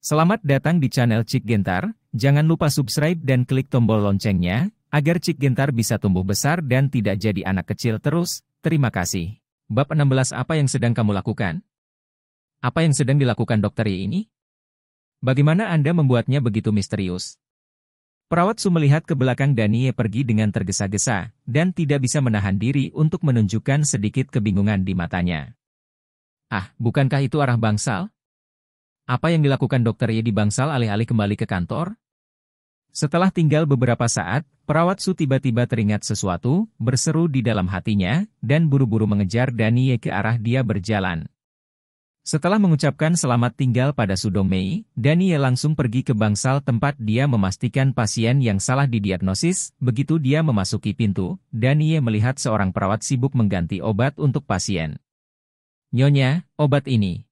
Selamat datang di channel Cik Gentar, jangan lupa subscribe dan klik tombol loncengnya, agar Cik Gentar bisa tumbuh besar dan tidak jadi anak kecil terus, terima kasih. Bab 16 apa yang sedang kamu lakukan? Apa yang sedang dilakukan dokter Y ini? Bagaimana Anda membuatnya begitu misterius? Perawat Su melihat ke belakang Danie pergi dengan tergesa-gesa, dan tidak bisa menahan diri untuk menunjukkan sedikit kebingungan di matanya. Ah, bukankah itu arah bangsal? Apa yang dilakukan dokter Y di bangsal alih-alih kembali ke kantor? Setelah tinggal beberapa saat, perawat Su tiba-tiba teringat sesuatu, berseru di dalam hatinya, dan buru-buru mengejar Danie ke arah dia berjalan. Setelah mengucapkan selamat tinggal pada Su Dongmei, Danie langsung pergi ke bangsal tempat dia memastikan pasien yang salah didiagnosis. Begitu dia memasuki pintu, Danie melihat seorang perawat sibuk mengganti obat untuk pasien. "Nyonya, obat ini."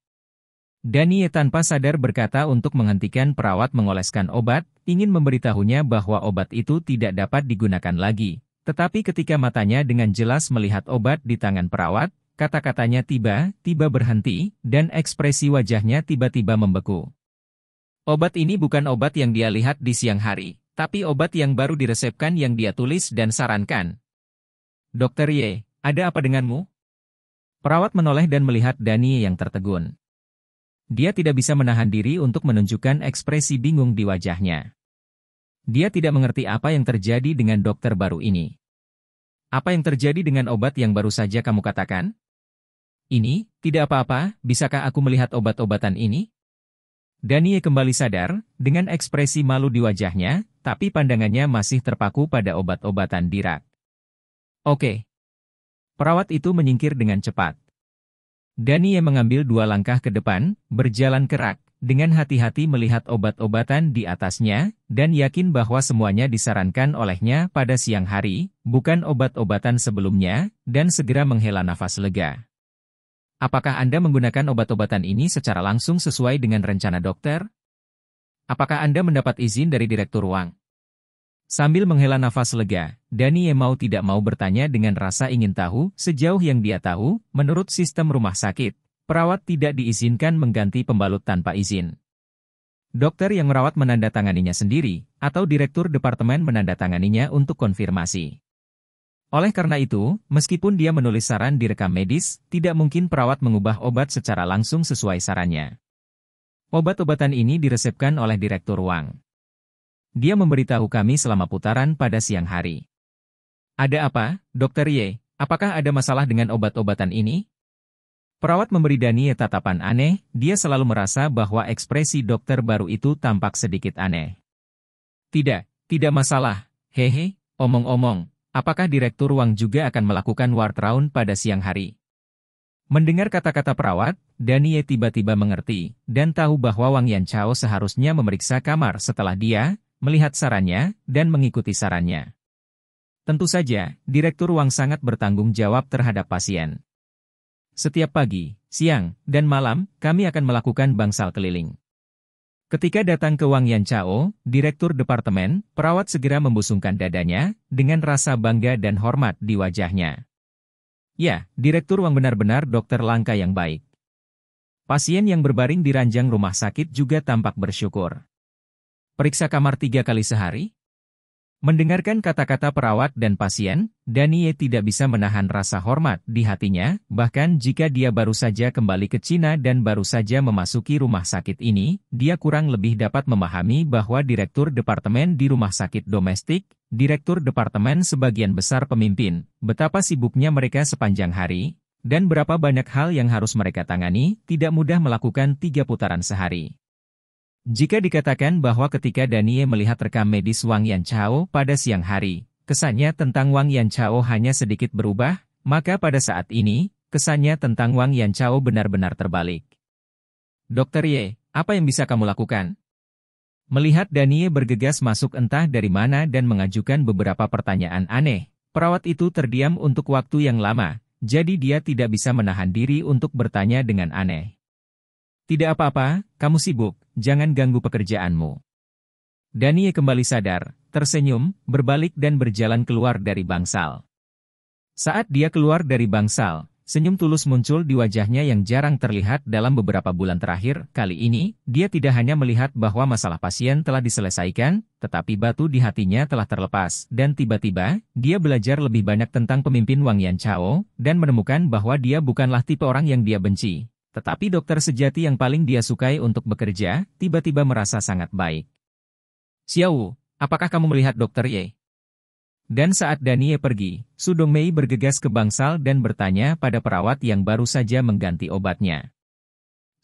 Danie tanpa sadar berkata untuk menghentikan perawat mengoleskan obat, ingin memberitahunya bahwa obat itu tidak dapat digunakan lagi. Tetapi ketika matanya dengan jelas melihat obat di tangan perawat, kata-katanya tiba-tiba berhenti, dan ekspresi wajahnya tiba-tiba membeku. Obat ini bukan obat yang dia lihat di siang hari, tapi obat yang baru diresepkan yang dia tulis dan sarankan. "Dokter Y, ada apa denganmu?" Perawat menoleh dan melihat Danie yang tertegun. Dia tidak bisa menahan diri untuk menunjukkan ekspresi bingung di wajahnya. Dia tidak mengerti apa yang terjadi dengan dokter baru ini. "Apa yang terjadi dengan obat yang baru saja kamu katakan?" "Ini, tidak apa-apa, bisakah aku melihat obat-obatan ini?" Danie kembali sadar, dengan ekspresi malu di wajahnya, tapi pandangannya masih terpaku pada obat-obatan di rak. "Oke." Perawat itu menyingkir dengan cepat. Danie mengambil 2 langkah ke depan, berjalan ke rak, dengan hati-hati melihat obat-obatan di atasnya, dan yakin bahwa semuanya disarankan olehnya pada siang hari, bukan obat-obatan sebelumnya, dan segera menghela nafas lega. "Apakah Anda menggunakan obat-obatan ini secara langsung sesuai dengan rencana dokter? Apakah Anda mendapat izin dari direktur ruang?" Sambil menghela nafas lega, Danie mau tidak mau bertanya dengan rasa ingin tahu. Sejauh yang dia tahu, menurut sistem rumah sakit, perawat tidak diizinkan mengganti pembalut tanpa izin. Dokter yang merawat menandatanganinya sendiri, atau direktur departemen menandatanganinya untuk konfirmasi. Oleh karena itu, meskipun dia menulis saran di rekam medis, tidak mungkin perawat mengubah obat secara langsung sesuai sarannya. Obat-obatan ini diresepkan oleh direktur ruang. Dia memberitahu kami selama putaran pada siang hari. "Ada apa, Dokter Y? Apakah ada masalah dengan obat-obatan ini?" Perawat memberi Danie tatapan aneh, dia selalu merasa bahwa ekspresi dokter baru itu tampak sedikit aneh. Tidak masalah, hehe, omong-omong, apakah direktur ruang juga akan melakukan ward round pada siang hari?" Mendengar kata-kata perawat, Danie tiba-tiba mengerti, dan tahu bahwa Wang Yanchao seharusnya memeriksa kamar setelah dia melihat sarannya, dan mengikuti sarannya. Tentu saja, direktur ruang sangat bertanggung jawab terhadap pasien. "Setiap pagi, siang, dan malam, kami akan melakukan bangsal keliling." Ketika datang ke Wang Yanchao, direktur departemen, perawat segera membusungkan dadanya, dengan rasa bangga dan hormat di wajahnya. "Ya, direktur Wang benar-benar dokter langka yang baik." Pasien yang berbaring di ranjang rumah sakit juga tampak bersyukur. "Periksa kamar 3 kali sehari?" Mendengarkan kata-kata perawat dan pasien, Danie tidak bisa menahan rasa hormat di hatinya, bahkan jika dia baru saja kembali ke Cina dan baru saja memasuki rumah sakit ini, dia kurang lebih dapat memahami bahwa direktur departemen di rumah sakit domestik, direktur departemen sebagian besar pemimpin, betapa sibuknya mereka sepanjang hari, dan berapa banyak hal yang harus mereka tangani, tidak mudah melakukan 3 putaran sehari. Jika dikatakan bahwa ketika Danie melihat rekam medis Wang Yanchao pada siang hari, kesannya tentang Wang Yanchao hanya sedikit berubah, maka pada saat ini, kesannya tentang Wang Yanchao benar-benar terbalik. "Dokter Y, apa yang bisa kamu lakukan?" Melihat Danie bergegas masuk entah dari mana dan mengajukan beberapa pertanyaan aneh, perawat itu terdiam untuk waktu yang lama, jadi dia tidak bisa menahan diri untuk bertanya dengan aneh. "Tidak apa-apa, kamu sibuk, jangan ganggu pekerjaanmu." Danie kembali sadar, tersenyum, berbalik dan berjalan keluar dari bangsal. Saat dia keluar dari bangsal, senyum tulus muncul di wajahnya yang jarang terlihat dalam beberapa bulan terakhir. Kali ini, dia tidak hanya melihat bahwa masalah pasien telah diselesaikan, tetapi batu di hatinya telah terlepas. Dan tiba-tiba, dia belajar lebih banyak tentang pemimpin Wang Yanchao, dan menemukan bahwa dia bukanlah tipe orang yang dia benci. Tetapi dokter sejati yang paling dia sukai untuk bekerja, tiba-tiba merasa sangat baik. Xiao, apakah kamu melihat Dokter Ye? Dan saat Danie pergi, Su Dongmei bergegas ke bangsal dan bertanya pada perawat yang baru saja mengganti obatnya.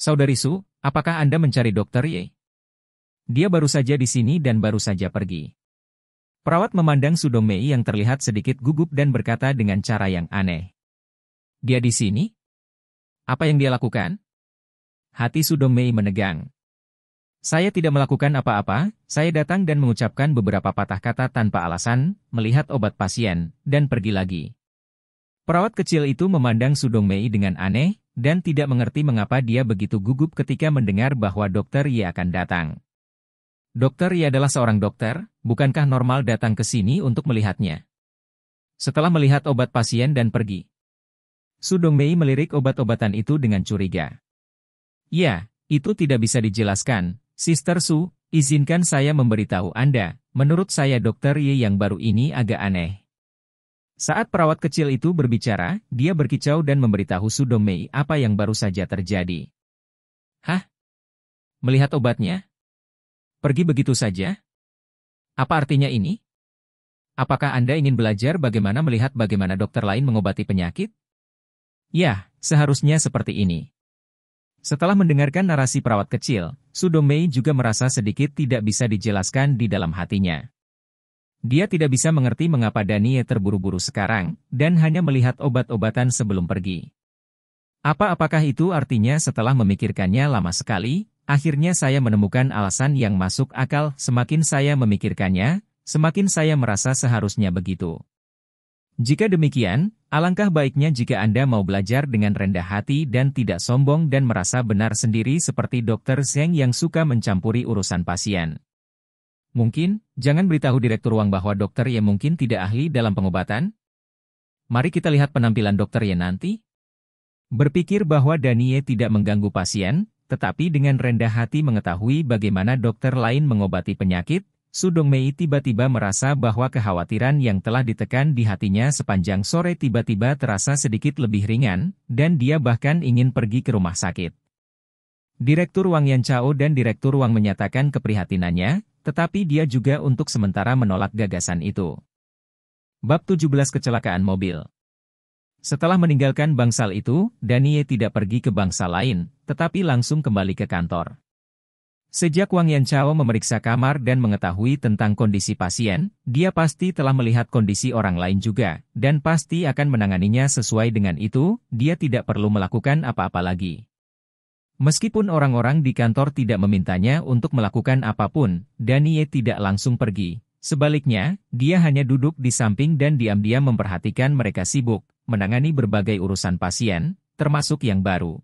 Saudari Su, apakah Anda mencari Dokter Ye? Dia baru saja di sini dan baru saja pergi. Perawat memandang Su Dongmei yang terlihat sedikit gugup dan berkata dengan cara yang aneh. Dia di sini? Apa yang dia lakukan? Hati Su Dongmei menegang. Saya tidak melakukan apa-apa, saya datang dan mengucapkan beberapa patah kata tanpa alasan, melihat obat pasien, dan pergi lagi. Perawat kecil itu memandang Su Dongmei dengan aneh, dan tidak mengerti mengapa dia begitu gugup ketika mendengar bahwa Dokter Ye akan datang. Dokter Ye adalah seorang dokter, bukankah normal datang ke sini untuk melihatnya? Setelah melihat obat pasien dan pergi, Su Dongmei melirik obat-obatan itu dengan curiga. Ya, itu tidak bisa dijelaskan. Sister Su, izinkan saya memberitahu Anda, menurut saya Dokter Ye yang baru ini agak aneh. Saat perawat kecil itu berbicara, dia berkicau dan memberitahu Su Dongmei apa yang baru saja terjadi. Hah? Melihat obatnya? Pergi begitu saja? Apa artinya ini? Apakah Anda ingin belajar bagaimana melihat bagaimana dokter lain mengobati penyakit? Ya, seharusnya seperti ini. Setelah mendengarkan narasi perawat kecil, Su Dongmei juga merasa sedikit tidak bisa dijelaskan di dalam hatinya. Dia tidak bisa mengerti mengapa Danie terburu-buru sekarang, dan hanya melihat obat-obatan sebelum pergi. Apakah itu artinya setelah memikirkannya lama sekali, akhirnya saya menemukan alasan yang masuk akal. Semakin saya memikirkannya, semakin saya merasa seharusnya begitu. Jika demikian, alangkah baiknya jika Anda mau belajar dengan rendah hati dan tidak sombong dan merasa benar sendiri seperti Dr. Zheng yang suka mencampuri urusan pasien. Mungkin, jangan beritahu Direktur Wang bahwa Dr. Ye mungkin tidak ahli dalam pengobatan? Mari kita lihat penampilan Dr. Ye nanti. Berpikir bahwa Danie tidak mengganggu pasien, tetapi dengan rendah hati mengetahui bagaimana dokter lain mengobati penyakit, Su Dongmei tiba-tiba merasa bahwa kekhawatiran yang telah ditekan di hatinya sepanjang sore tiba-tiba terasa sedikit lebih ringan, dan dia bahkan ingin pergi ke rumah sakit. Direktur Wang Yanchao dan Direktur Wang menyatakan keprihatinannya, tetapi dia juga untuk sementara menolak gagasan itu. Bab 17 Kecelakaan Mobil. Setelah meninggalkan bangsal itu, Danie tidak pergi ke bangsal lain, tetapi langsung kembali ke kantor. Sejak Wang Yanchao memeriksa kamar dan mengetahui tentang kondisi pasien, dia pasti telah melihat kondisi orang lain juga, dan pasti akan menanganinya sesuai dengan itu, dia tidak perlu melakukan apa-apa lagi. Meskipun orang-orang di kantor tidak memintanya untuk melakukan apapun, Danie tidak langsung pergi. Sebaliknya, dia hanya duduk di samping dan diam-diam memperhatikan mereka sibuk, menangani berbagai urusan pasien, termasuk yang baru.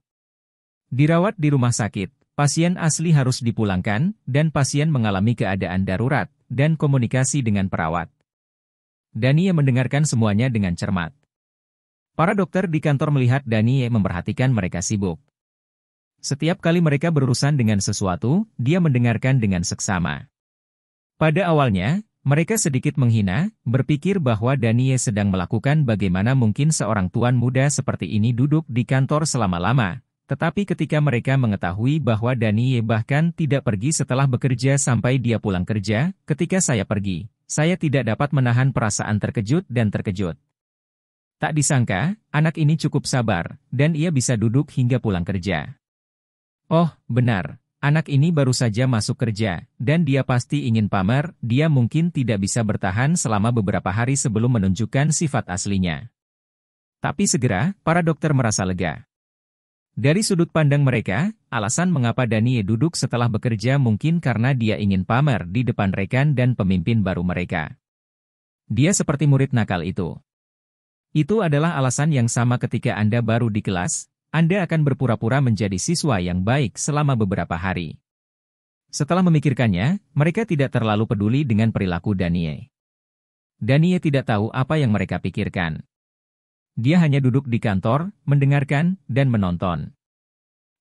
Dirawat di rumah sakit. Pasien asli harus dipulangkan, dan pasien mengalami keadaan darurat, dan komunikasi dengan perawat. Danie mendengarkan semuanya dengan cermat. Para dokter di kantor melihat Danie memperhatikan mereka sibuk. Setiap kali mereka berurusan dengan sesuatu, dia mendengarkan dengan seksama. Pada awalnya, mereka sedikit menghina, berpikir bahwa Danie sedang melakukan bagaimana mungkin seorang tuan muda seperti ini duduk di kantor selama-lama. Tetapi ketika mereka mengetahui bahwa Danie bahkan tidak pergi setelah bekerja sampai dia pulang kerja, ketika saya pergi, saya tidak dapat menahan perasaan terkejut dan terkejut. Tak disangka, anak ini cukup sabar, dan ia bisa duduk hingga pulang kerja. Oh, benar, anak ini baru saja masuk kerja, dan dia pasti ingin pamer, dia mungkin tidak bisa bertahan selama beberapa hari sebelum menunjukkan sifat aslinya. Tapi segera, para dokter merasa lega. Dari sudut pandang mereka, alasan mengapa Danie duduk setelah bekerja mungkin karena dia ingin pamer di depan rekan dan pemimpin baru mereka. Dia seperti murid nakal itu. Itu adalah alasan yang sama ketika Anda baru di kelas, Anda akan berpura-pura menjadi siswa yang baik selama beberapa hari. Setelah memikirkannya, mereka tidak terlalu peduli dengan perilaku Danie. Danie tidak tahu apa yang mereka pikirkan. Dia hanya duduk di kantor, mendengarkan, dan menonton.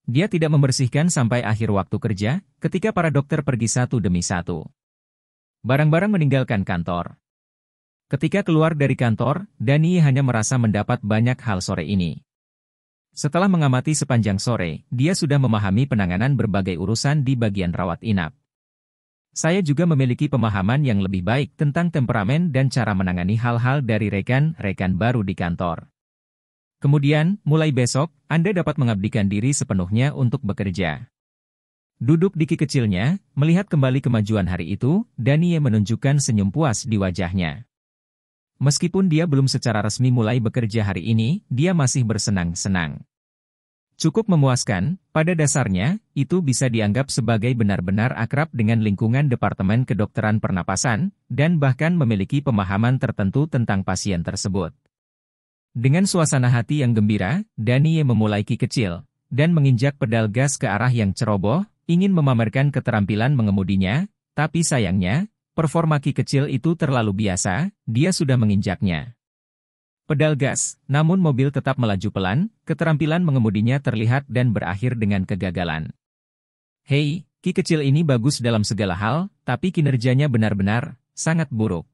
Dia tidak membersihkan sampai akhir waktu kerja, ketika para dokter pergi satu demi satu. Barang-barang meninggalkan kantor. Ketika keluar dari kantor, Dani hanya merasa mendapat banyak hal sore ini. Setelah mengamati sepanjang sore, dia sudah memahami penanganan berbagai urusan di bagian rawat inap. Saya juga memiliki pemahaman yang lebih baik tentang temperamen dan cara menangani hal-hal dari rekan-rekan baru di kantor. Kemudian, mulai besok, Anda dapat mengabdikan diri sepenuhnya untuk bekerja. Duduk di kaki kecilnya, melihat kembali kemajuan hari itu, Dani menunjukkan senyum puas di wajahnya. Meskipun dia belum secara resmi mulai bekerja hari ini, dia masih bersenang-senang. Cukup memuaskan, pada dasarnya, itu bisa dianggap sebagai benar-benar akrab dengan lingkungan Departemen Kedokteran Pernapasan, dan bahkan memiliki pemahaman tertentu tentang pasien tersebut. Dengan suasana hati yang gembira, Dani memulai ki kecil, dan menginjak pedal gas ke arah yang ceroboh, ingin memamerkan keterampilan mengemudinya, tapi sayangnya, performa ki kecil itu terlalu biasa, dia sudah menginjaknya. Pedal gas, namun mobil tetap melaju pelan, keterampilan mengemudinya terlihat dan berakhir dengan kegagalan. Hei, ki kecil ini bagus dalam segala hal, tapi kinerjanya benar-benar sangat buruk.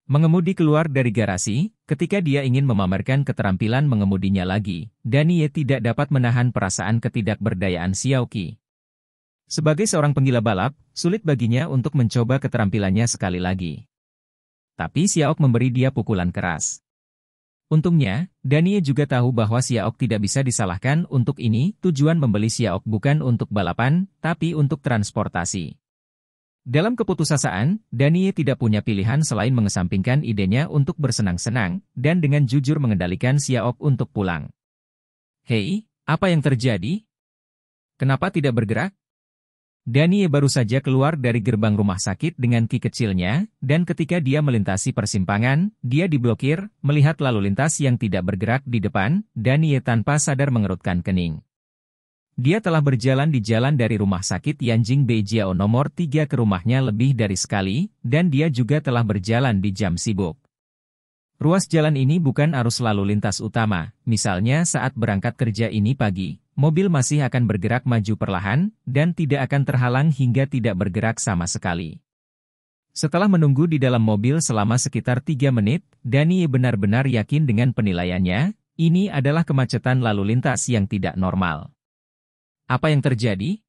Mengemudi keluar dari garasi, ketika dia ingin memamerkan keterampilan mengemudinya lagi, Dani tidak dapat menahan perasaan ketidakberdayaan Xiao Qi. Sebagai seorang penggila balap, sulit baginya untuk mencoba keterampilannya sekali lagi. Tapi Xiaok memberi dia pukulan keras. Untungnya, Dani juga tahu bahwa Xiaok tidak bisa disalahkan untuk ini, tujuan membeli Xiaok bukan untuk balapan, tapi untuk transportasi. Dalam keputusasaan, Dani tidak punya pilihan selain mengesampingkan idenya untuk bersenang-senang, dan dengan jujur mengendalikan Xiaok untuk pulang. Hei, apa yang terjadi? Kenapa tidak bergerak? Dani baru saja keluar dari gerbang rumah sakit dengan ki kecilnya, dan ketika dia melintasi persimpangan, dia diblokir, melihat lalu lintas yang tidak bergerak di depan, Dani tanpa sadar mengerutkan kening. Dia telah berjalan di jalan dari rumah sakit Yanjing Beijiao nomor 3 ke rumahnya lebih dari sekali, dan dia juga telah berjalan di jam sibuk. Ruas jalan ini bukan arus lalu lintas utama, misalnya saat berangkat kerja ini pagi. Mobil masih akan bergerak maju perlahan, dan tidak akan terhalang hingga tidak bergerak sama sekali. Setelah menunggu di dalam mobil selama sekitar 3 menit, Dani benar-benar yakin dengan penilaiannya, ini adalah kemacetan lalu lintas yang tidak normal. Apa yang terjadi?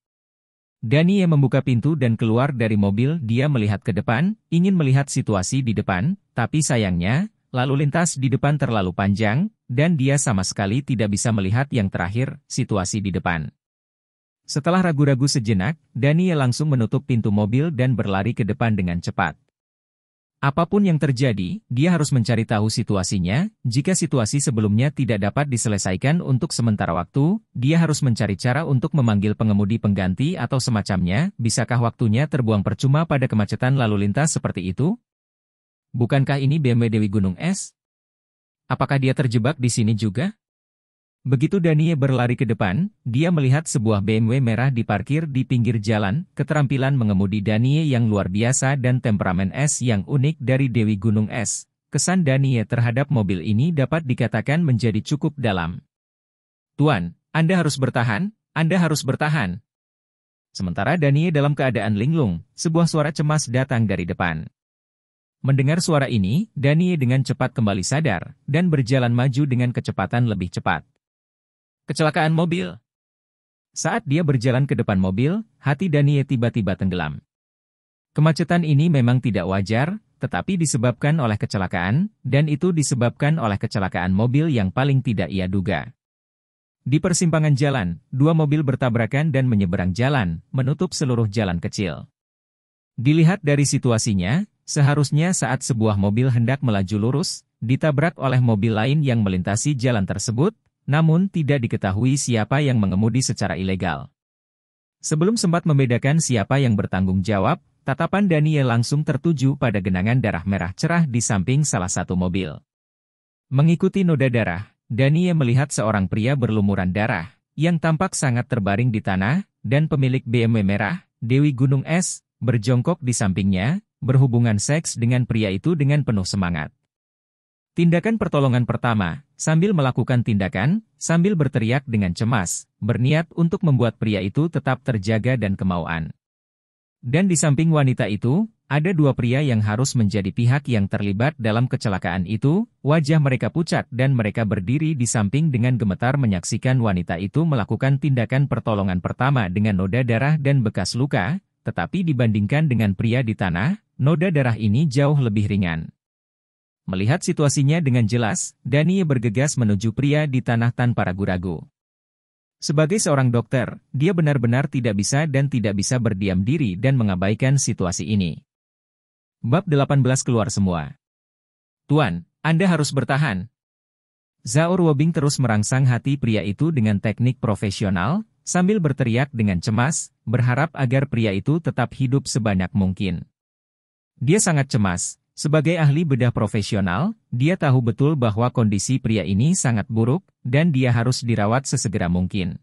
Dani membuka pintu dan keluar dari mobil. Dia melihat ke depan, ingin melihat situasi di depan, tapi sayangnya, lalu lintas di depan terlalu panjang, dan dia sama sekali tidak bisa melihat yang terakhir, situasi di depan. Setelah ragu-ragu sejenak, Dani langsung menutup pintu mobil dan berlari ke depan dengan cepat. Apapun yang terjadi, dia harus mencari tahu situasinya. Jika situasi sebelumnya tidak dapat diselesaikan untuk sementara waktu, dia harus mencari cara untuk memanggil pengemudi pengganti atau semacamnya. Bisakah waktunya terbuang percuma pada kemacetan lalu lintas seperti itu? Bukankah ini BMW Dewi Gunung Es? Apakah dia terjebak di sini juga? Begitu Dani berlari ke depan, dia melihat sebuah BMW merah diparkir di pinggir jalan. Keterampilan mengemudi Dani yang luar biasa dan temperamen es yang unik dari Dewi Gunung Es. Kesan Dani terhadap mobil ini dapat dikatakan menjadi cukup dalam. Tuan, Anda harus bertahan, Anda harus bertahan. Sementara Dani dalam keadaan linglung, sebuah suara cemas datang dari depan. Mendengar suara ini, Dani dengan cepat kembali sadar, dan berjalan maju dengan kecepatan lebih cepat. Kecelakaan mobil. Saat dia berjalan ke depan mobil, hati Dani tiba-tiba tenggelam. Kemacetan ini memang tidak wajar, tetapi disebabkan oleh kecelakaan, dan itu disebabkan oleh kecelakaan mobil yang paling tidak ia duga. Di persimpangan jalan, dua mobil bertabrakan dan menyeberang jalan, menutup seluruh jalan kecil. Dilihat dari situasinya, seharusnya saat sebuah mobil hendak melaju lurus, ditabrak oleh mobil lain yang melintasi jalan tersebut, namun tidak diketahui siapa yang mengemudi secara ilegal. Sebelum sempat membedakan siapa yang bertanggung jawab, tatapan Dani langsung tertuju pada genangan darah merah cerah di samping salah satu mobil. Mengikuti noda darah, Dani melihat seorang pria berlumuran darah, yang tampak sangat terbaring di tanah, dan pemilik BMW merah, Dewi Gunung Es, berjongkok di sampingnya, berhubungan seks dengan pria itu dengan penuh semangat. Tindakan pertolongan pertama, sambil melakukan tindakan, sambil berteriak dengan cemas, berniat untuk membuat pria itu tetap terjaga dan kemauan. Dan di samping wanita itu, ada dua pria yang harus menjadi pihak yang terlibat dalam kecelakaan itu, wajah mereka pucat dan mereka berdiri di samping dengan gemetar menyaksikan wanita itu melakukan tindakan pertolongan pertama dengan noda darah dan bekas luka, tetapi dibandingkan dengan pria di tanah, noda darah ini jauh lebih ringan. Melihat situasinya dengan jelas, Danie bergegas menuju pria di tanah tanpa ragu-ragu. Sebagai seorang dokter, dia benar-benar tidak bisa berdiam diri dan mengabaikan situasi ini. Bab 18 keluar semua. Tuan, Anda harus bertahan. Zhao Ruobing terus merangsang hati pria itu dengan teknik profesional, sambil berteriak dengan cemas, berharap agar pria itu tetap hidup sebanyak mungkin. Dia sangat cemas. Sebagai ahli bedah profesional, dia tahu betul bahwa kondisi pria ini sangat buruk, dan dia harus dirawat sesegera mungkin.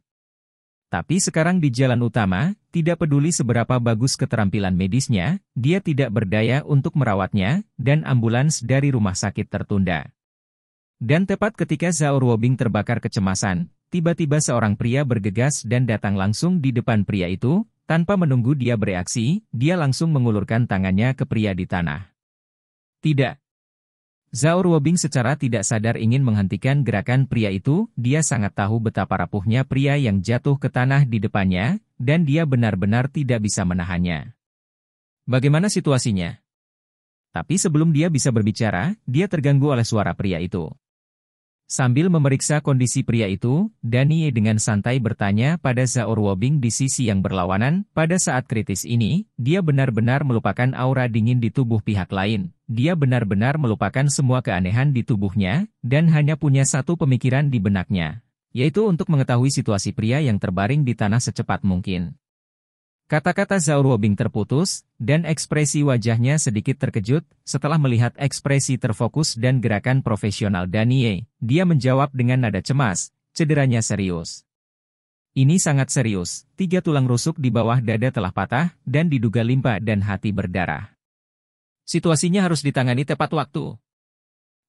Tapi sekarang di jalan utama, tidak peduli seberapa bagus keterampilan medisnya, dia tidak berdaya untuk merawatnya, dan ambulans dari rumah sakit tertunda. Dan tepat ketika Zhao Ruobing terbakar kecemasan, tiba-tiba seorang pria bergegas dan datang langsung di depan pria itu, tanpa menunggu dia bereaksi, dia langsung mengulurkan tangannya ke pria di tanah. Tidak. Zhao Ruobing secara tidak sadar ingin menghentikan gerakan pria itu, dia sangat tahu betapa rapuhnya pria yang jatuh ke tanah di depannya, dan dia benar-benar tidak bisa menahannya. Bagaimana situasinya? Tapi sebelum dia bisa berbicara, dia terganggu oleh suara pria itu. Sambil memeriksa kondisi pria itu, Danie dengan santai bertanya pada Zhao Ruobing di sisi yang berlawanan, pada saat kritis ini, dia benar-benar melupakan aura dingin di tubuh pihak lain. Dia benar-benar melupakan semua keanehan di tubuhnya, dan hanya punya satu pemikiran di benaknya, yaitu untuk mengetahui situasi pria yang terbaring di tanah secepat mungkin. Kata-kata Zhao Ruobing terputus, dan ekspresi wajahnya sedikit terkejut, setelah melihat ekspresi terfokus dan gerakan profesional Danie, dia menjawab dengan nada cemas, cederanya serius. Ini sangat serius, 3 tulang rusuk di bawah dada telah patah, dan diduga limpa dan hati berdarah. Situasinya harus ditangani tepat waktu.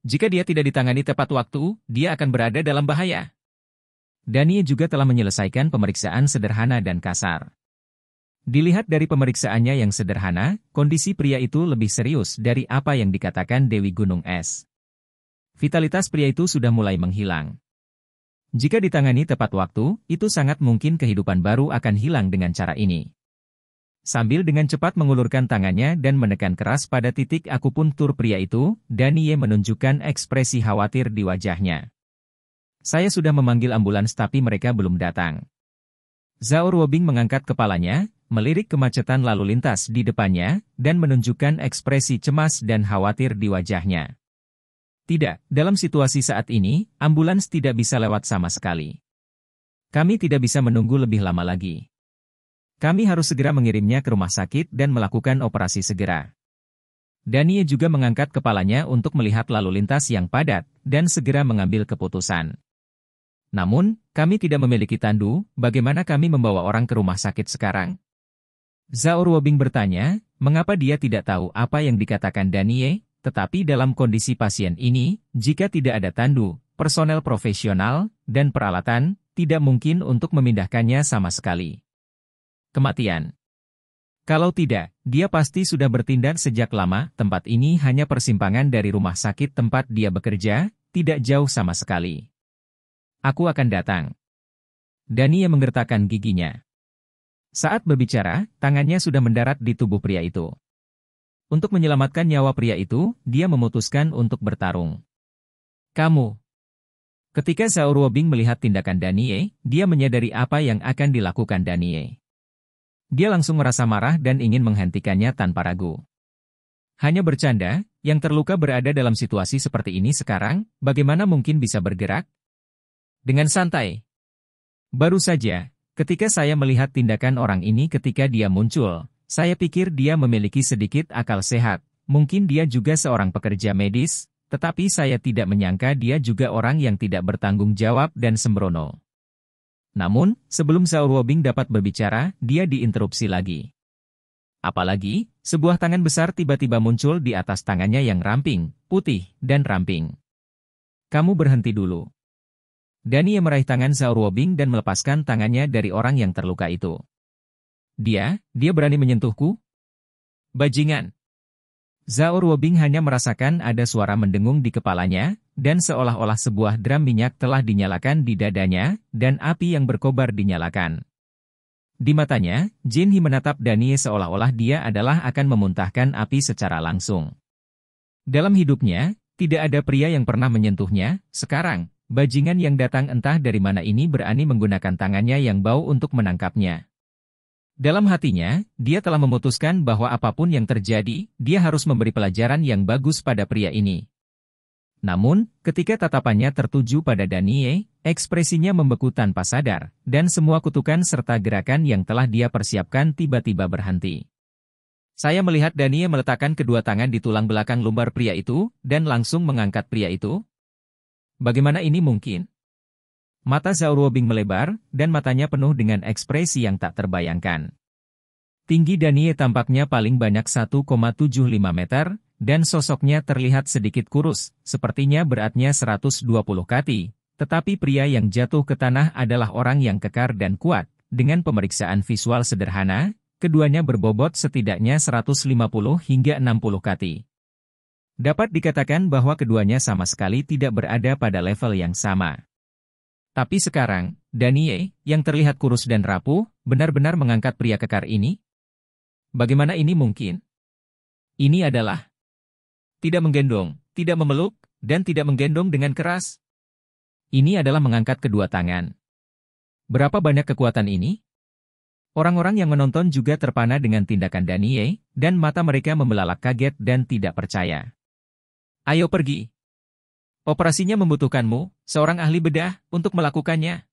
Jika dia tidak ditangani tepat waktu, dia akan berada dalam bahaya. Danie juga telah menyelesaikan pemeriksaan sederhana dan kasar. Dilihat dari pemeriksaannya yang sederhana, kondisi pria itu lebih serius dari apa yang dikatakan Dewi Gunung Es. Vitalitas pria itu sudah mulai menghilang. Jika ditangani tepat waktu, itu sangat mungkin kehidupan baru akan hilang dengan cara ini. Sambil dengan cepat mengulurkan tangannya dan menekan keras pada titik akupuntur pria itu, Danie menunjukkan ekspresi khawatir di wajahnya. Saya sudah memanggil ambulans tapi mereka belum datang. Zhao Ruobing mengangkat kepalanya, melirik kemacetan lalu lintas di depannya, dan menunjukkan ekspresi cemas dan khawatir di wajahnya. Tidak, dalam situasi saat ini, ambulans tidak bisa lewat sama sekali. Kami tidak bisa menunggu lebih lama lagi. Kami harus segera mengirimnya ke rumah sakit dan melakukan operasi segera. Danie juga mengangkat kepalanya untuk melihat lalu lintas yang padat, dan segera mengambil keputusan. Namun, kami tidak memiliki tandu, bagaimana kami membawa orang ke rumah sakit sekarang? Zhao Ruobing bertanya, mengapa dia tidak tahu apa yang dikatakan Danie, tetapi dalam kondisi pasien ini, jika tidak ada tandu, personel profesional, dan peralatan, tidak mungkin untuk memindahkannya sama sekali. Kematian. Kalau tidak, dia pasti sudah bertindak sejak lama. Tempat ini hanya persimpangan dari rumah sakit tempat dia bekerja, tidak jauh sama sekali. Aku akan datang. Danie menggertakkan giginya. Saat berbicara, tangannya sudah mendarat di tubuh pria itu. Untuk menyelamatkan nyawa pria itu, dia memutuskan untuk bertarung. Kamu. Ketika Zhao Ruobing melihat tindakan Danie, dia menyadari apa yang akan dilakukan Danie. Dia langsung merasa marah dan ingin menghentikannya tanpa ragu. Hanya bercanda, yang terluka berada dalam situasi seperti ini sekarang, bagaimana mungkin bisa bergerak? Dengan santai. Baru saja, ketika saya melihat tindakan orang ini ketika dia muncul, saya pikir dia memiliki sedikit akal sehat, mungkin dia juga seorang pekerja medis, tetapi saya tidak menyangka dia juga orang yang tidak bertanggung jawab dan sembrono. Namun, sebelum Zhao Ruobing dapat berbicara, dia diinterupsi lagi. Apalagi, sebuah tangan besar tiba-tiba muncul di atas tangannya yang ramping, putih, dan ramping. Kamu berhenti dulu. Danie meraih tangan Zhao Ruobing dan melepaskan tangannya dari orang yang terluka itu. Dia berani menyentuhku? Bajingan. Zhao Ruobing hanya merasakan ada suara mendengung di kepalanya, dan seolah-olah sebuah drum minyak telah dinyalakan di dadanya, dan api yang berkobar dinyalakan. Di matanya, Jin He menatap Danie seolah-olah dia adalah akan memuntahkan api secara langsung. Dalam hidupnya, tidak ada pria yang pernah menyentuhnya. Sekarang, bajingan yang datang entah dari mana ini berani menggunakan tangannya yang bau untuk menangkapnya. Dalam hatinya, dia telah memutuskan bahwa apapun yang terjadi, dia harus memberi pelajaran yang bagus pada pria ini. Namun, ketika tatapannya tertuju pada Danie, ekspresinya membeku tanpa sadar, dan semua kutukan serta gerakan yang telah dia persiapkan tiba-tiba berhenti. Saya melihat Danie meletakkan kedua tangan di tulang belakang lumbar pria itu, dan langsung mengangkat pria itu. Bagaimana ini mungkin? Mata Zhao Ruobing melebar, dan matanya penuh dengan ekspresi yang tak terbayangkan. Tinggi Danie tampaknya paling banyak 1,75 meter, dan sosoknya terlihat sedikit kurus, sepertinya beratnya 120 kati. Tetapi pria yang jatuh ke tanah adalah orang yang kekar dan kuat. Dengan pemeriksaan visual sederhana, keduanya berbobot setidaknya 150 hingga 60 kati. Dapat dikatakan bahwa keduanya sama sekali tidak berada pada level yang sama. Tapi sekarang, Danie, yang terlihat kurus dan rapuh, benar-benar mengangkat pria kekar ini? Bagaimana ini mungkin? Ini adalah tidak menggendong, tidak memeluk, dan tidak menggendong dengan keras. Ini adalah mengangkat kedua tangan. Berapa banyak kekuatan ini? Orang-orang yang menonton juga terpana dengan tindakan Danie, dan mata mereka membelalak kaget dan tidak percaya. Ayo pergi. Operasinya membutuhkanmu, seorang ahli bedah, untuk melakukannya.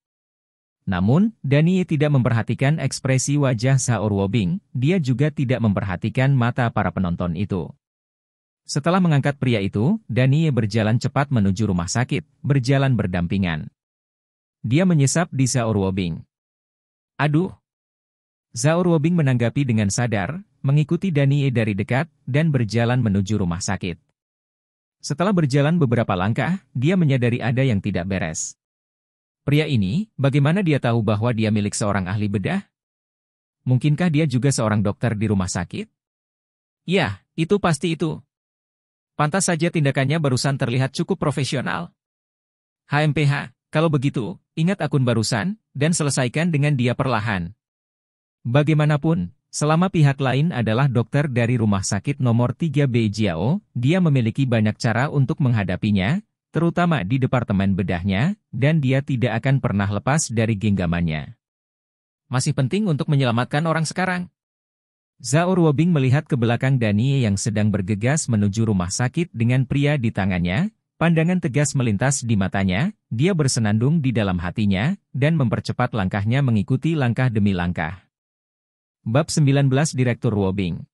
Namun, Danie tidak memperhatikan ekspresi wajah Zhao Ruobing, dia juga tidak memperhatikan mata para penonton itu. Setelah mengangkat pria itu, Danie berjalan cepat menuju rumah sakit, berjalan berdampingan. Dia menyesap di Zhao Ruobing. Aduh! Zhao Ruobing menanggapi dengan sadar, mengikuti Danie dari dekat, dan berjalan menuju rumah sakit. Setelah berjalan beberapa langkah, dia menyadari ada yang tidak beres. Pria ini, bagaimana dia tahu bahwa dia milik seorang ahli bedah? Mungkinkah dia juga seorang dokter di rumah sakit? Ya, itu pasti itu. Pantas saja tindakannya barusan terlihat cukup profesional. HMPH, kalau begitu, ingat akun barusan, dan selesaikan dengan dia perlahan. Bagaimanapun, selama pihak lain adalah dokter dari rumah sakit nomor 3B Jiao, dia memiliki banyak cara untuk menghadapinya, terutama di departemen bedahnya, dan dia tidak akan pernah lepas dari genggamannya. Masih penting untuk menyelamatkan orang sekarang. Zhao Ruobing melihat ke belakang Danie yang sedang bergegas menuju rumah sakit dengan pria di tangannya, pandangan tegas melintas di matanya, dia bersenandung di dalam hatinya, dan mempercepat langkahnya mengikuti langkah demi langkah. Bab 19 Direktur Ruobing.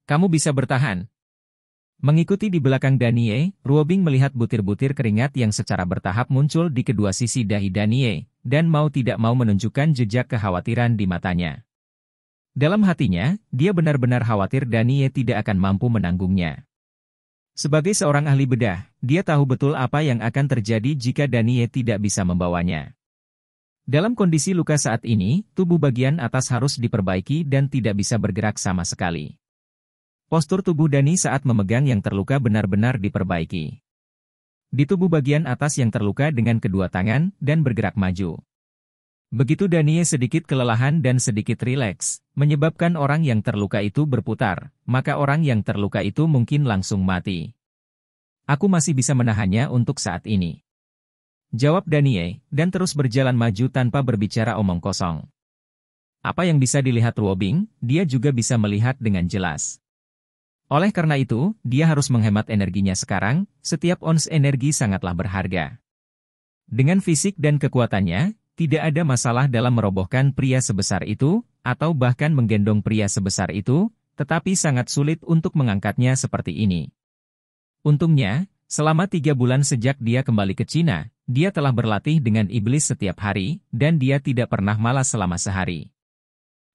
Kamu bisa bertahan. Mengikuti di belakang Danie, Ruobing melihat butir-butir keringat yang secara bertahap muncul di kedua sisi dahi Danie, dan mau tidak mau menunjukkan jejak kekhawatiran di matanya. Dalam hatinya, dia benar-benar khawatir Danie tidak akan mampu menanggungnya. Sebagai seorang ahli bedah, dia tahu betul apa yang akan terjadi jika Danie tidak bisa membawanya. Dalam kondisi luka saat ini, tubuh bagian atas harus diperbaiki dan tidak bisa bergerak sama sekali. Postur tubuh Danie saat memegang yang terluka benar-benar diperbaiki. Di tubuh bagian atas yang terluka dengan kedua tangan, dan bergerak maju. Begitu Danie sedikit kelelahan dan sedikit rileks, menyebabkan orang yang terluka itu berputar, maka orang yang terluka itu mungkin langsung mati. Aku masih bisa menahannya untuk saat ini. Jawab Danie, dan terus berjalan maju tanpa berbicara omong kosong. Apa yang bisa dilihat Ruobing, dia juga bisa melihat dengan jelas. Oleh karena itu, dia harus menghemat energinya sekarang, setiap ons energi sangatlah berharga. Dengan fisik dan kekuatannya, tidak ada masalah dalam merobohkan pria sebesar itu, atau bahkan menggendong pria sebesar itu, tetapi sangat sulit untuk mengangkatnya seperti ini. Untungnya, selama 3 bulan sejak dia kembali ke Cina, dia telah berlatih dengan iblis setiap hari, dan dia tidak pernah malas selama sehari.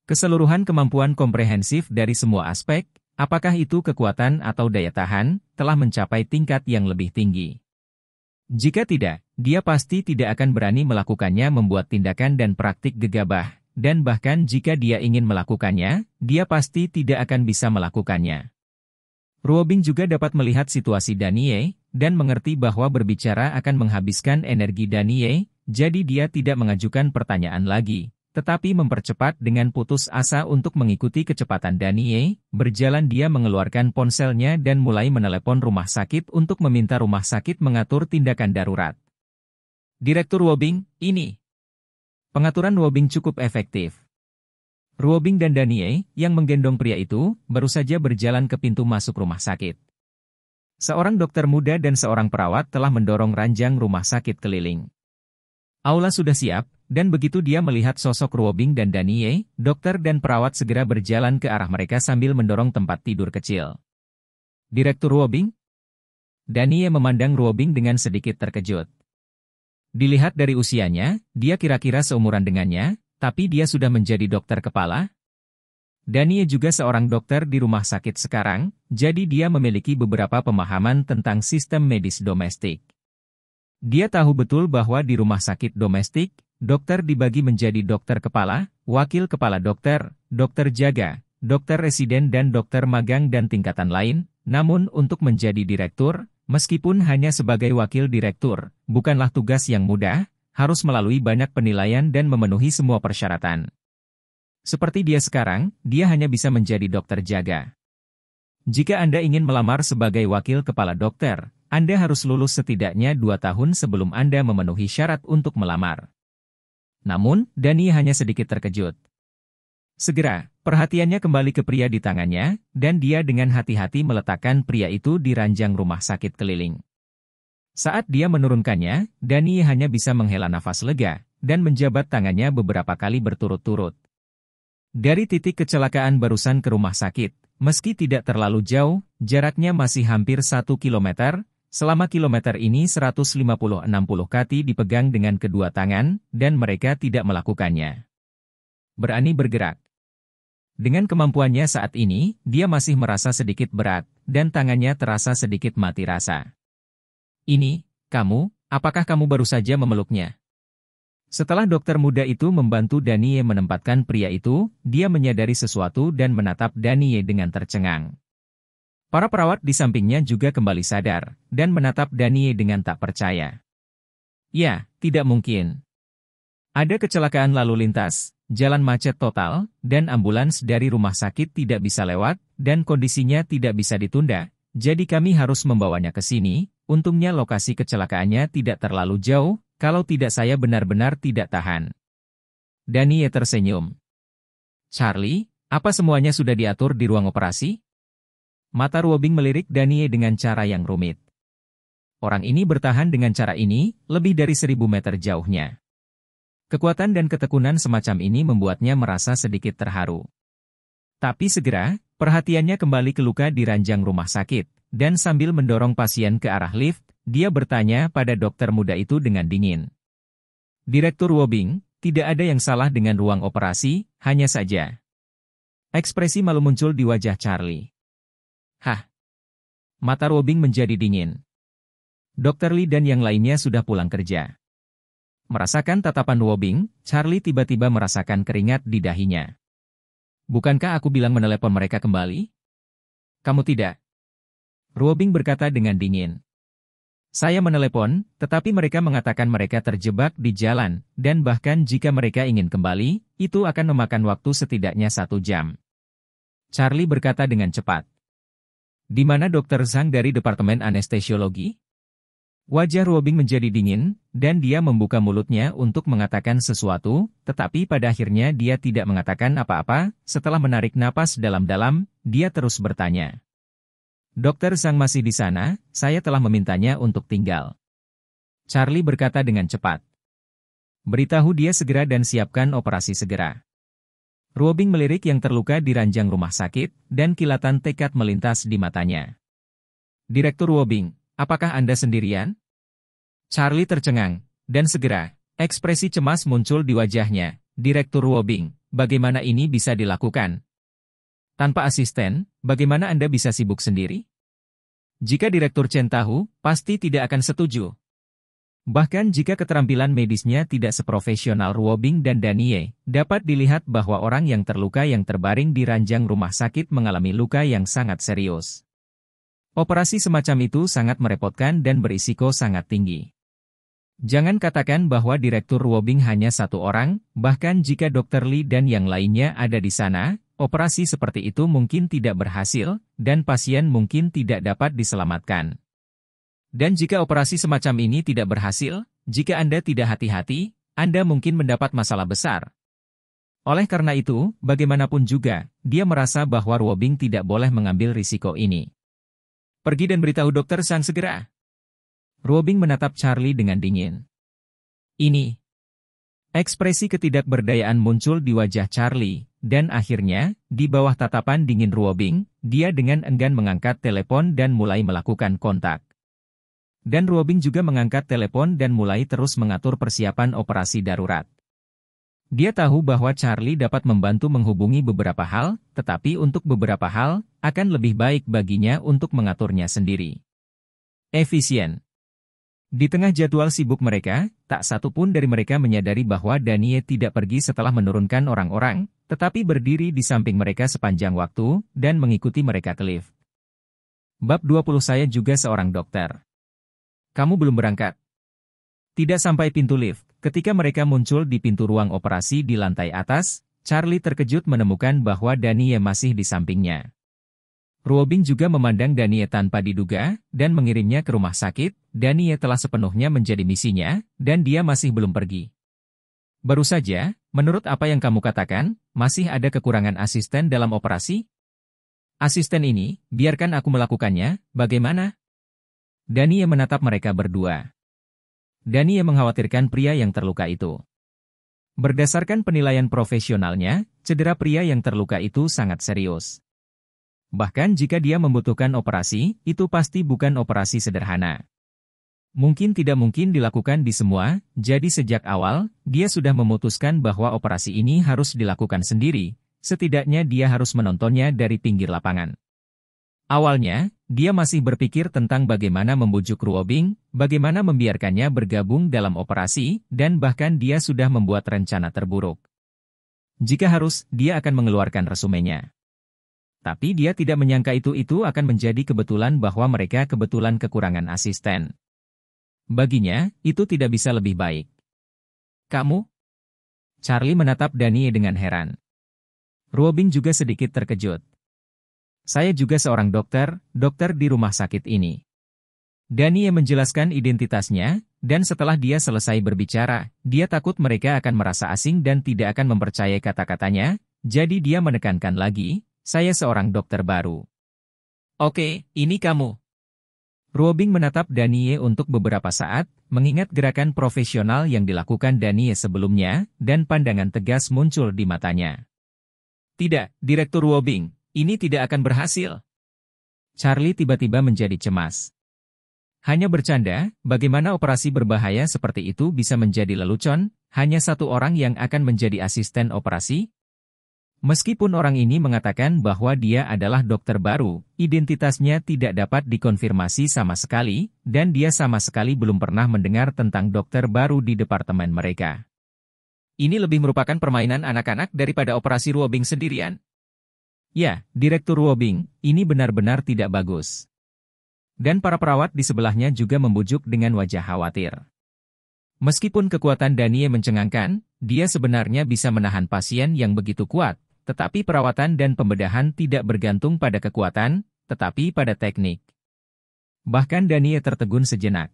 Keseluruhan kemampuan komprehensif dari semua aspek, apakah itu kekuatan atau daya tahan, telah mencapai tingkat yang lebih tinggi. Jika tidak, dia pasti tidak akan berani melakukannya membuat tindakan dan praktik gegabah, dan bahkan jika dia ingin melakukannya, dia pasti tidak akan bisa melakukannya. Ruobing juga dapat melihat situasi Danie, dan mengerti bahwa berbicara akan menghabiskan energi Danie, jadi dia tidak mengajukan pertanyaan lagi, tetapi mempercepat dengan putus asa untuk mengikuti kecepatan Danie. Berjalan dia mengeluarkan ponselnya dan mulai menelepon rumah sakit untuk meminta rumah sakit mengatur tindakan darurat. Direktur Ruobing, ini. Pengaturan Ruobing cukup efektif. Ruobing dan Danie, yang menggendong pria itu, baru saja berjalan ke pintu masuk rumah sakit. Seorang dokter muda dan seorang perawat telah mendorong ranjang rumah sakit keliling. Aula sudah siap, dan begitu dia melihat sosok Ruobing dan Danie, dokter dan perawat segera berjalan ke arah mereka sambil mendorong tempat tidur kecil. Direktur Ruobing? Danie memandang Ruobing dengan sedikit terkejut. Dilihat dari usianya, dia kira-kira seumuran dengannya, tapi dia sudah menjadi dokter kepala. Danie juga seorang dokter di rumah sakit sekarang, jadi dia memiliki beberapa pemahaman tentang sistem medis domestik. Dia tahu betul bahwa di rumah sakit domestik, dokter dibagi menjadi dokter kepala, wakil kepala dokter, dokter jaga, dokter residen dan dokter magang dan tingkatan lain. Namun untuk menjadi direktur, meskipun hanya sebagai wakil direktur, bukanlah tugas yang mudah, harus melalui banyak penilaian dan memenuhi semua persyaratan. Seperti dia sekarang, dia hanya bisa menjadi dokter jaga. Jika Anda ingin melamar sebagai wakil kepala dokter, Anda harus lulus setidaknya 2 tahun sebelum Anda memenuhi syarat untuk melamar. Namun, Danie hanya sedikit terkejut. Segera, perhatiannya kembali ke pria di tangannya, dan dia dengan hati-hati meletakkan pria itu di ranjang rumah sakit keliling. Saat dia menurunkannya, Danie hanya bisa menghela nafas lega, dan menjabat tangannya beberapa kali berturut-turut. Dari titik kecelakaan barusan ke rumah sakit, meski tidak terlalu jauh, jaraknya masih hampir 1 kilometer, selama kilometer ini 150-60 kaki dipegang dengan kedua tangan, dan mereka tidak melakukannya. Berani bergerak. Dengan kemampuannya saat ini, dia masih merasa sedikit berat, dan tangannya terasa sedikit mati rasa. Ini, kamu, apakah kamu baru saja memeluknya? Setelah dokter muda itu membantu Danie menempatkan pria itu, dia menyadari sesuatu dan menatap Danie dengan tercengang. Para perawat di sampingnya juga kembali sadar, dan menatap Danie dengan tak percaya. Ya, tidak mungkin. Ada kecelakaan lalu lintas, jalan macet total, dan ambulans dari rumah sakit tidak bisa lewat, dan kondisinya tidak bisa ditunda, jadi kami harus membawanya ke sini. Untungnya lokasi kecelakaannya tidak terlalu jauh, kalau tidak saya benar-benar tidak tahan. Danie tersenyum. Charlie, apa semuanya sudah diatur di ruang operasi? Mata Ruobing melirik Danie dengan cara yang rumit. Orang ini bertahan dengan cara ini, lebih dari 1000 meter jauhnya. Kekuatan dan ketekunan semacam ini membuatnya merasa sedikit terharu. Tapi segera, perhatiannya kembali ke luka di ranjang rumah sakit. Dan sambil mendorong pasien ke arah lift, dia bertanya pada dokter muda itu dengan dingin. Direktur Ruobing, tidak ada yang salah dengan ruang operasi, hanya saja. Ekspresi malu muncul di wajah Charlie. Hah? Mata Ruobing menjadi dingin. Dokter Lee dan yang lainnya sudah pulang kerja. Merasakan tatapan Ruobing, Charlie tiba-tiba merasakan keringat di dahinya. Bukankah aku bilang menelepon mereka kembali? Kamu tidak. Ruobing berkata dengan dingin. Saya menelepon, tetapi mereka mengatakan mereka terjebak di jalan, dan bahkan jika mereka ingin kembali, itu akan memakan waktu setidaknya 1 jam. Charlie berkata dengan cepat. Di mana Dr. Zhang dari Departemen Anestesiologi? Wajah Ruobing menjadi dingin, dan dia membuka mulutnya untuk mengatakan sesuatu, tetapi pada akhirnya dia tidak mengatakan apa-apa. Setelah menarik napas dalam-dalam, dia terus bertanya. Dokter Zhang masih di sana, saya telah memintanya untuk tinggal. Charlie berkata dengan cepat. Beritahu dia segera dan siapkan operasi segera. Ruobing melirik yang terluka di ranjang rumah sakit, dan kilatan tekad melintas di matanya. Direktur Ruobing, apakah Anda sendirian? Charlie tercengang, dan segera, ekspresi cemas muncul di wajahnya. Direktur Ruobing, bagaimana ini bisa dilakukan? Tanpa asisten, bagaimana Anda bisa sibuk sendiri? Jika Direktur Chen tahu, pasti tidak akan setuju. Bahkan jika keterampilan medisnya tidak seprofesional Ruobing dan Danie, dapat dilihat bahwa orang yang terluka yang terbaring di ranjang rumah sakit mengalami luka yang sangat serius. Operasi semacam itu sangat merepotkan dan berisiko sangat tinggi. Jangan katakan bahwa Direktur Ruobing hanya satu orang, bahkan jika Dr. Lee dan yang lainnya ada di sana, operasi seperti itu mungkin tidak berhasil, dan pasien mungkin tidak dapat diselamatkan. Dan jika operasi semacam ini tidak berhasil, jika Anda tidak hati-hati, Anda mungkin mendapat masalah besar. Oleh karena itu, bagaimanapun juga, dia merasa bahwa Ruobing tidak boleh mengambil risiko ini. Pergi dan beritahu Dokter Sang segera. Ruobing menatap Charlie dengan dingin. Ini. Ekspresi ketidakberdayaan muncul di wajah Charlie, dan akhirnya, di bawah tatapan dingin Ruobing, dia dengan enggan mengangkat telepon dan mulai melakukan kontak. Dan Ruobing juga mengangkat telepon dan mulai terus mengatur persiapan operasi darurat. Dia tahu bahwa Charlie dapat membantu menghubungi beberapa hal, tetapi untuk beberapa hal, akan lebih baik baginya untuk mengaturnya sendiri. Efisien. Di tengah jadwal sibuk mereka, tak satu pun dari mereka menyadari bahwa Danie tidak pergi setelah menurunkan orang-orang, tetapi berdiri di samping mereka sepanjang waktu, dan mengikuti mereka ke lift. Bab 20 Saya juga seorang dokter. Kamu belum berangkat. Tidak sampai pintu lift, ketika mereka muncul di pintu ruang operasi di lantai atas, Charlie terkejut menemukan bahwa Danie masih di sampingnya. Ruobing juga memandang Danie tanpa diduga, dan mengirimnya ke rumah sakit. Danie telah sepenuhnya menjadi misinya, dan dia masih belum pergi. Baru saja, menurut apa yang kamu katakan, masih ada kekurangan asisten dalam operasi? Asisten ini, biarkan aku melakukannya, bagaimana? Danie menatap mereka berdua. Danie mengkhawatirkan pria yang terluka itu. Berdasarkan penilaian profesionalnya, cedera pria yang terluka itu sangat serius. Bahkan jika dia membutuhkan operasi, itu pasti bukan operasi sederhana. Mungkin tidak mungkin dilakukan di semua, jadi sejak awal, dia sudah memutuskan bahwa operasi ini harus dilakukan sendiri, setidaknya dia harus menontonnya dari pinggir lapangan. Awalnya, dia masih berpikir tentang bagaimana membujuk Ruobing, bagaimana membiarkannya bergabung dalam operasi, dan bahkan dia sudah membuat rencana terburuk. Jika harus, dia akan mengeluarkan resumenya. Tapi dia tidak menyangka itu akan menjadi kebetulan bahwa mereka kebetulan kekurangan asisten. Baginya, itu tidak bisa lebih baik. Kamu? Charlie menatap Danie dengan heran. Ruobing juga sedikit terkejut. Saya juga seorang dokter di rumah sakit ini. Danie menjelaskan identitasnya, dan setelah dia selesai berbicara, dia takut mereka akan merasa asing dan tidak akan mempercayai kata-katanya, jadi dia menekankan lagi, saya seorang dokter baru. Oke, ini kamu. Ruobing menatap Danie untuk beberapa saat, mengingat gerakan profesional yang dilakukan Danie sebelumnya, dan pandangan tegas muncul di matanya. Tidak, Direktur Ruobing. Ini tidak akan berhasil. Charlie tiba-tiba menjadi cemas. Hanya bercanda, bagaimana operasi berbahaya seperti itu bisa menjadi lelucon, hanya satu orang yang akan menjadi asisten operasi? Meskipun orang ini mengatakan bahwa dia adalah dokter baru, identitasnya tidak dapat dikonfirmasi sama sekali, dan dia sama sekali belum pernah mendengar tentang dokter baru di departemen mereka. Ini lebih merupakan permainan anak-anak daripada operasi Ruobing sendirian. Ya, Direktur Ruobing, ini benar-benar tidak bagus. Dan para perawat di sebelahnya juga membujuk dengan wajah khawatir. Meskipun kekuatan Danie mencengangkan, dia sebenarnya bisa menahan pasien yang begitu kuat, tetapi perawatan dan pembedahan tidak bergantung pada kekuatan, tetapi pada teknik. Bahkan Danie tertegun sejenak.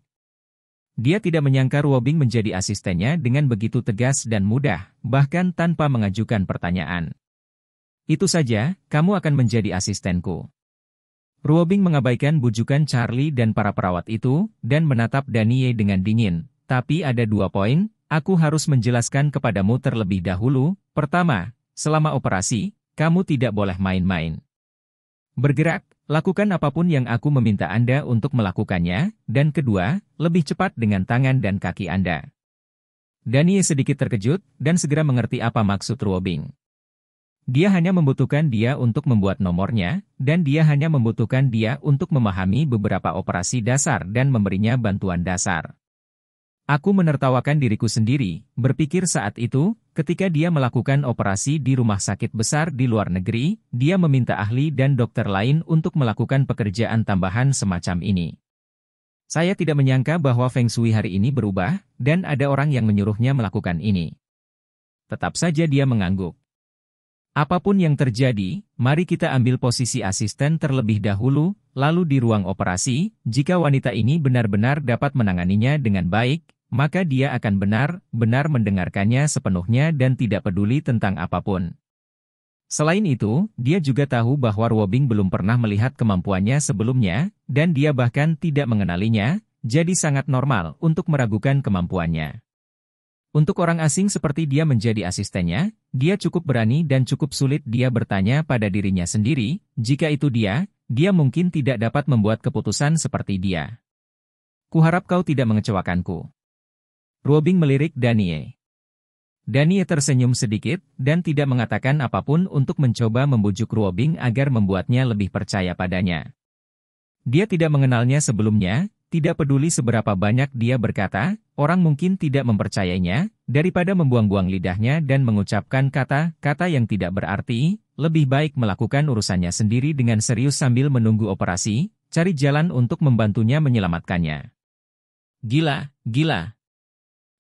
Dia tidak menyangka Ruobing menjadi asistennya dengan begitu tegas dan mudah, bahkan tanpa mengajukan pertanyaan. Itu saja, kamu akan menjadi asistenku. Ruobing mengabaikan bujukan Charlie dan para perawat itu, dan menatap Danie dengan dingin. Tapi ada 2 poin, aku harus menjelaskan kepadamu terlebih dahulu. Pertama, selama operasi, kamu tidak boleh main-main. Bergerak, lakukan apapun yang aku meminta Anda untuk melakukannya, dan kedua, lebih cepat dengan tangan dan kaki Anda. Danie sedikit terkejut, dan segera mengerti apa maksud Ruobing. Dia hanya membutuhkan dia untuk membuat nomornya, dan dia hanya membutuhkan dia untuk memahami beberapa operasi dasar dan memberinya bantuan dasar. Aku menertawakan diriku sendiri, berpikir saat itu, ketika dia melakukan operasi di rumah sakit besar di luar negeri, dia meminta ahli dan dokter lain untuk melakukan pekerjaan tambahan semacam ini. Saya tidak menyangka bahwa Feng Shui hari ini berubah, dan ada orang yang menyuruhnya melakukan ini. Tetap saja dia mengangguk. Apapun yang terjadi, mari kita ambil posisi asisten terlebih dahulu, lalu di ruang operasi, jika wanita ini benar-benar dapat menanganinya dengan baik, maka dia akan benar-benar mendengarkannya sepenuhnya dan tidak peduli tentang apapun. Selain itu, dia juga tahu bahwa Ruobing belum pernah melihat kemampuannya sebelumnya, dan dia bahkan tidak mengenalinya, jadi sangat normal untuk meragukan kemampuannya. Untuk orang asing seperti dia menjadi asistennya, dia cukup berani dan cukup sulit dia bertanya pada dirinya sendiri, jika itu dia mungkin tidak dapat membuat keputusan seperti dia. Kuharap kau tidak mengecewakanku. Ruobing melirik Danie. Danie tersenyum sedikit, dan tidak mengatakan apapun untuk mencoba membujuk Ruobing agar membuatnya lebih percaya padanya. Dia tidak mengenalnya sebelumnya, tidak peduli seberapa banyak dia berkata, orang mungkin tidak mempercayainya, daripada membuang-buang lidahnya dan mengucapkan kata-kata yang tidak berarti, lebih baik melakukan urusannya sendiri dengan serius sambil menunggu operasi, cari jalan untuk membantunya menyelamatkannya. Gila.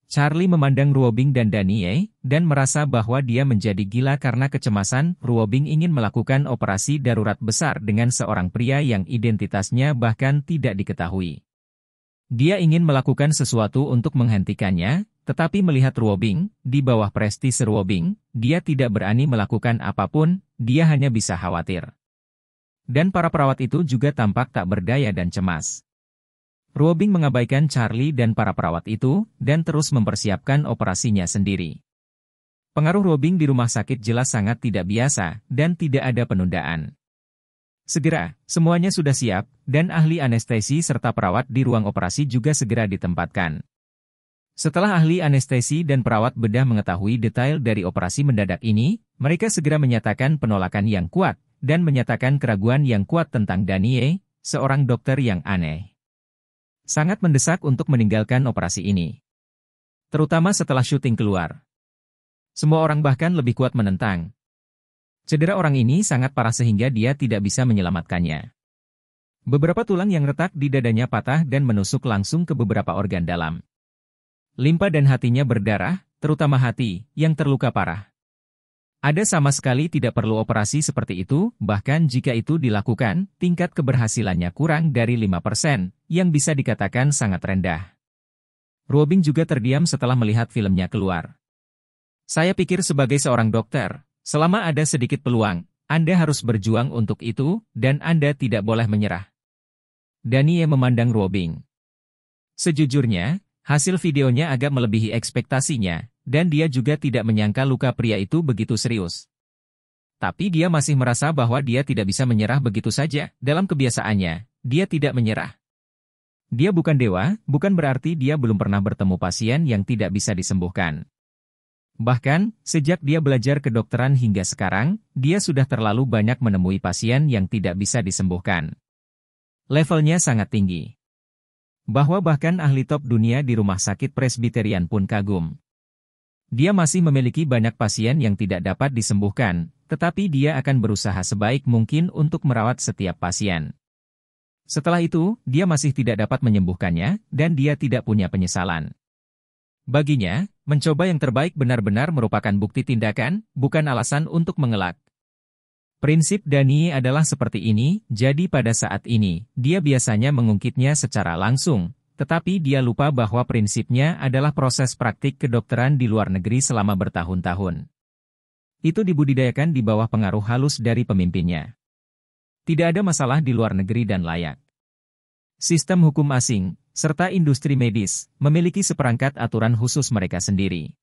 Charlie memandang Ruobing dan Danie, dan merasa bahwa dia menjadi gila karena kecemasan. Ruobing ingin melakukan operasi darurat besar dengan seorang pria yang identitasnya bahkan tidak diketahui. Dia ingin melakukan sesuatu untuk menghentikannya, tetapi melihat Ruobing, di bawah prestis Ruobing, dia tidak berani melakukan apapun, dia hanya bisa khawatir. Dan para perawat itu juga tampak tak berdaya dan cemas. Ruobing mengabaikan Charlie dan para perawat itu, dan terus mempersiapkan operasinya sendiri. Pengaruh Ruobing di rumah sakit jelas sangat tidak biasa, dan tidak ada penundaan. Segera, semuanya sudah siap, dan ahli anestesi serta perawat di ruang operasi juga segera ditempatkan. Setelah ahli anestesi dan perawat bedah mengetahui detail dari operasi mendadak ini, mereka segera menyatakan penolakan yang kuat, dan menyatakan keraguan yang kuat tentang Danie, seorang dokter yang aneh. Sangat mendesak untuk meninggalkan operasi ini. Terutama setelah syuting keluar. Semua orang bahkan lebih kuat menentang. Cedera orang ini sangat parah sehingga dia tidak bisa menyelamatkannya. Beberapa tulang yang retak di dadanya patah dan menusuk langsung ke beberapa organ dalam. Limpa dan hatinya berdarah, terutama hati, yang terluka parah. Ada sama sekali tidak perlu operasi seperti itu, bahkan jika itu dilakukan, tingkat keberhasilannya kurang dari 5%, yang bisa dikatakan sangat rendah. Ruobing juga terdiam setelah melihat filmnya keluar. Saya pikir sebagai seorang dokter, selama ada sedikit peluang, Anda harus berjuang untuk itu, dan Anda tidak boleh menyerah. Danie memandang Ruobing. Sejujurnya, hasil videonya agak melebihi ekspektasinya, dan dia juga tidak menyangka luka pria itu begitu serius. Tapi dia masih merasa bahwa dia tidak bisa menyerah begitu saja. Dalam kebiasaannya, dia tidak menyerah. Dia bukan dewa, bukan berarti dia belum pernah bertemu pasien yang tidak bisa disembuhkan. Bahkan, sejak dia belajar kedokteran hingga sekarang, dia sudah terlalu banyak menemui pasien yang tidak bisa disembuhkan. Levelnya sangat tinggi. Bahwa bahkan ahli top dunia di rumah sakit Presbyterian pun kagum. Dia masih memiliki banyak pasien yang tidak dapat disembuhkan, tetapi dia akan berusaha sebaik mungkin untuk merawat setiap pasien. Setelah itu, dia masih tidak dapat menyembuhkannya, dan dia tidak punya penyesalan. Baginya, mencoba yang terbaik benar-benar merupakan bukti tindakan, bukan alasan untuk mengelak. Prinsip Danie adalah seperti ini, jadi pada saat ini, dia biasanya mengungkitnya secara langsung, tetapi dia lupa bahwa prinsipnya adalah proses praktik kedokteran di luar negeri selama bertahun-tahun. Itu dibudidayakan di bawah pengaruh halus dari pemimpinnya. Tidak ada masalah di luar negeri dan layak. Sistem hukum asing, serta industri medis, memiliki seperangkat aturan khusus mereka sendiri.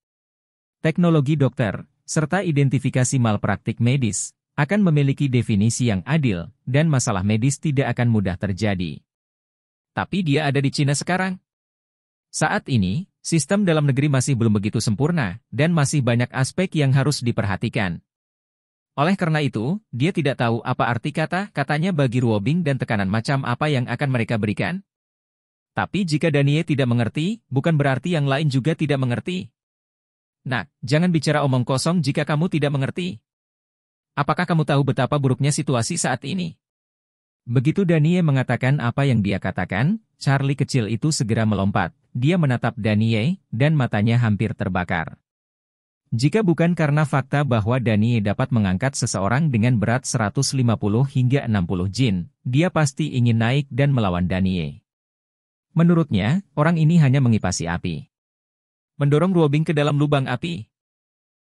Teknologi dokter, serta identifikasi malpraktik medis, akan memiliki definisi yang adil, dan masalah medis tidak akan mudah terjadi. Tapi dia ada di Cina sekarang. Saat ini, sistem dalam negeri masih belum begitu sempurna, dan masih banyak aspek yang harus diperhatikan. Oleh karena itu, dia tidak tahu apa arti kata-katanya bagi Ruobing dan tekanan macam apa yang akan mereka berikan. Tapi jika Danie tidak mengerti, bukan berarti yang lain juga tidak mengerti. Nak, jangan bicara omong kosong jika kamu tidak mengerti. Apakah kamu tahu betapa buruknya situasi saat ini? Begitu Danie mengatakan apa yang dia katakan, Charlie kecil itu segera melompat. Dia menatap Danie, dan matanya hampir terbakar. Jika bukan karena fakta bahwa Danie dapat mengangkat seseorang dengan berat 150 hingga 60 jin, dia pasti ingin naik dan melawan Danie. Menurutnya, orang ini hanya mengipasi api. Mendorong Ruobing ke dalam lubang api.